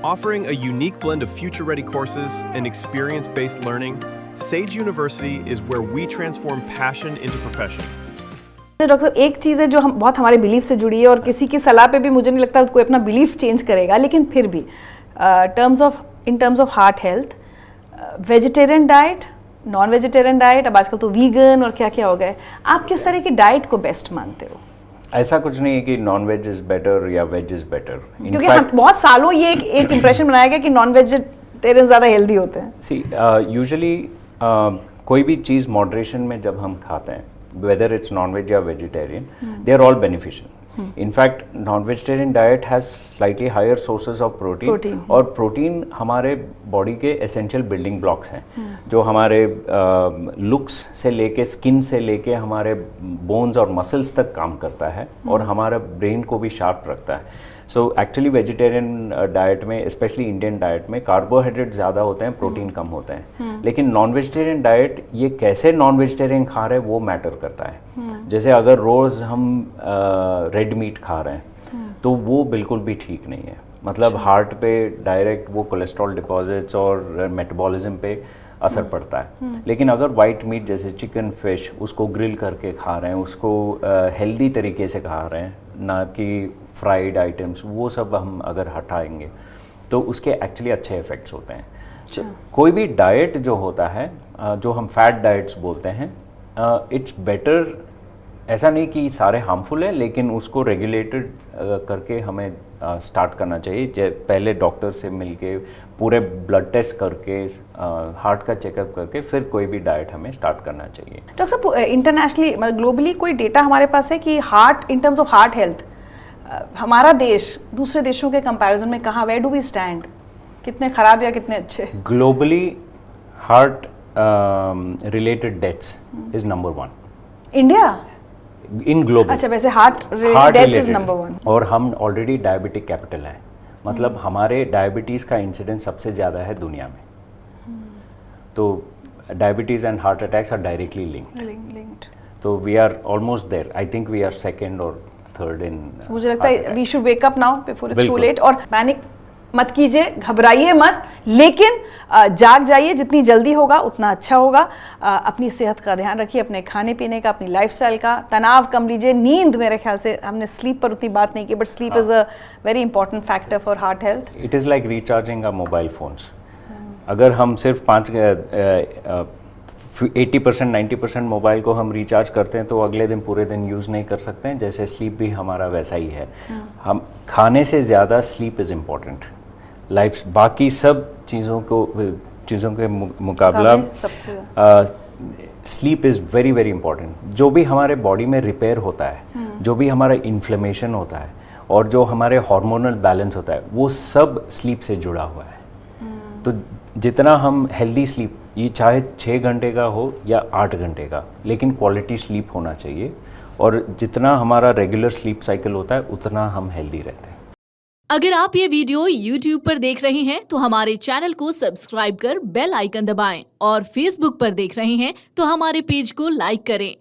Offering a unique blend of future-ready courses and experience-based learning, Sage University is where we transform passion into profession. Doctor साहब, एक चीज़ है जो हम बहुत हमारे बिलीफ से जुड़ी है और किसी की सलाह पे भी मुझे नहीं लगता कोई अपना बिलीफ चेंज करेगा, लेकिन फिर भी in terms of heart health, vegetarian diet, non vegetarian diet, अब आजकल तो वीगन और क्या क्या हो गए, आप किस तरह की डाइट को बेस्ट मानते हो? ऐसा कुछ नहीं है कि नॉन वेज इज बेटर या वेज इज बेटर, क्योंकि हम बहुत सालों ये एक इंप्रेशन बनाया गया कि नॉन वेजिटेरियन ज़्यादा हेल्दी होते हैं। सी यूजुअली कोई भी चीज़ मॉडरेशन में जब हम खाते हैं, वेदर इट्स नॉन वेज या vegetarian, they are all beneficial. In fact non vegetarian diet has slightly higher sources of protein, और प्रोटीन हमारे बॉडी के एसेंशियल बिल्डिंग ब्लॉक्स हैं, जो हमारे लुक्स से लेके, स्किन से लेके हमारे बोन्स और मसल्स तक काम करता है और हमारा ब्रेन को भी शार्प रखता है. सो एक्चुअली वेजिटेरियन डाइट में, स्पेशली इंडियन डाइट में, कार्बोहाइड्रेट ज़्यादा होते हैं, प्रोटीन कम होते हैं. लेकिन नॉन वेजिटेरियन डाइट, ये कैसे नॉन वेजिटेरियन खा रहे हैं वो मैटर करता है. जैसे अगर रोज़ हम रेड मीट खा रहे हैं तो वो बिल्कुल भी ठीक नहीं है. मतलब हार्ट पे डायरेक्ट वो कोलेस्ट्रॉल डिपॉजिट्स और मेटाबॉलिज्म पे असर पड़ता है. लेकिन अगर वाइट मीट जैसे चिकन, फिश, उसको ग्रिल करके खा रहे हैं, उसको हेल्दी तरीके से खा रहे हैं, ना कि फ्राइड आइटम्स, वो सब हम अगर हटाएंगे तो उसके एक्चुअली अच्छे इफ़ेक्ट्स होते हैं. कोई भी डाइट जो होता है, जो हम फैट डाइट्स बोलते हैं, इट्स बेटर. ऐसा नहीं कि सारे हार्मफुल है, लेकिन उसको रेगुलेटेड करके हमें स्टार्ट करना चाहिए. पहले डॉक्टर से मिलके पूरे ब्लड टेस्ट करके, हार्ट का चेकअप करके, फिर कोई भी डाइट हमें स्टार्ट करना चाहिए. डॉक्टर साहब, इंटरनेशनली, ग्लोबली कोई डेटा हमारे पास है कि heart, in terms of heart health, हमारा देश दूसरे देशों के कंपैरिजन में कहाँ, वेयर डू वी स्टैंड? कितने खराब या कितने अच्छे? Globally heart related deaths is number 1. India in global? अच्छा, वैसे हार्ट डेथ्स इज नंबर 1. और हम ऑलरेडी डायबिटिक कैपिटल है. मतलब हमारे डायबिटीज़ का इंसिडेंस सबसे ज़्यादा है दुनिया में. तो diabetes and heart attacks are directly linked. तो we are almost there. I think we are second और थर्ड इन. मुझे लगता है we should wake up now before it's too late. और पैनिक मत कीजिए, घबराइए मत, लेकिन जाग जाइए. जितनी जल्दी होगा उतना अच्छा होगा. अपनी सेहत का ध्यान रखिए, अपने खाने पीने का, अपनी लाइफस्टाइल का. तनाव कम लीजिए. नींद, मेरे ख्याल से हमने स्लीप पर उतनी बात नहीं की, but sleep is a very important factor for heart health. It is like recharging our mobile phones. अगर हम सिर्फ 80% 90% मोबाइल को हम रिचार्ज करते हैं तो अगले दिन पूरे दिन यूज़ नहीं कर सकते हैं. जैसे स्लीप भी हमारा वैसा ही है. हम खाने से ज़्यादा स्लीप इज़ इम्पॉर्टेंट. लाइफ बाकी सब चीज़ों के मुकाबला sleep is very very important. जो भी हमारे बॉडी में रिपेयर होता है, जो भी हमारा इन्फ्लेमेशन होता है, और जो हमारे हार्मोनल बैलेंस होता है, वो सब स्लीप से जुड़ा हुआ है. तो जितना हम हेल्दी स्लीप, ये चाहे 6 घंटे का हो या 8 घंटे का, लेकिन क्वालिटी स्लीप होना चाहिए. और जितना हमारा रेगुलर स्लीप साइकिल होता है, उतना हम हेल्दी रहते हैं. अगर आप ये वीडियो YouTube पर देख रहे हैं तो हमारे चैनल को सब्सक्राइब कर बेल आइकन दबाएं, और Facebook पर देख रहे हैं तो हमारे पेज को लाइक करें.